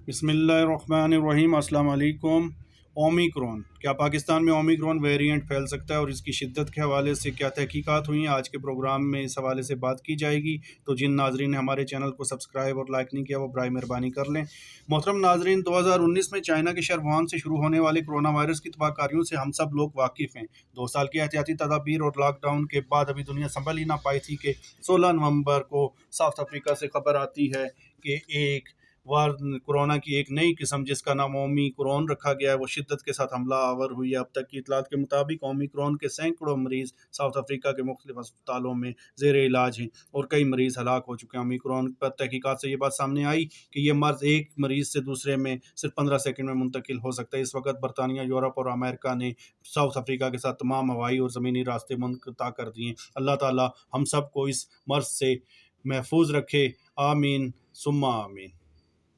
बिस्मिल्लाहिर्रहमानिर्रहीम। अस्सलाम वालेकुम। ओमिक्रॉन, क्या पाकिस्तान में ओमिक्रॉन वेरिएंट फैल सकता है और इसकी शिद्दत के हवाले से क्या तहकीकात हुई हैं, आज के प्रोग्राम में इस हवाले से बात की जाएगी। तो जिन नाजरीन ने हमारे चैनल को सब्सक्राइब और लाइक नहीं किया वो बराए मेहरबानी कर लें। मोहतरम नाजरीन, 2019 में चाइना के शहर वुहान से शुरू होने वाले कोरोना वायरस की तबाहकारियों से हम सब लोग वाकिफ़ हैं। 2 साल की एहतियाती तदाबीर और लॉकडाउन के बाद अभी दुनिया संभल ही ना पाई थी कि 16 नवंबर को साउथ अफ्रीका से खबर आती है कि एक कोरोना की एक नई किस्म जिसका नाम ओमिक्रॉन रखा गया है वो शिद्दत के साथ हमला आवर हुई है। अब तक की इतलात के मुताबिक ओमिक्रॉन के सैकड़ों मरीज़ साउथ अफ्रीका के मुख्तलिफ अस्पतालों में ज़ेर इलाज हैं और कई मरीज़ हलाक हो चुके हैं। ओमिक्रॉन पर तहकीकात से ये बात सामने आई कि यह मर्ज़ एक मरीज़ से दूसरे में सिर्फ 15 सेकंड में मुंतकिल हो सकता है। इस वक्त बरतानिया, यूरोप और अमेरिका ने साउथ अफ्रीका के साथ तमाम हवाई और ज़मीनी रास्ते मुनक़ता कर दिए। अल्लाह ताला हम सब को इस मर्ज़ से महफूज रखे। आमीन सुम्मा आमीन।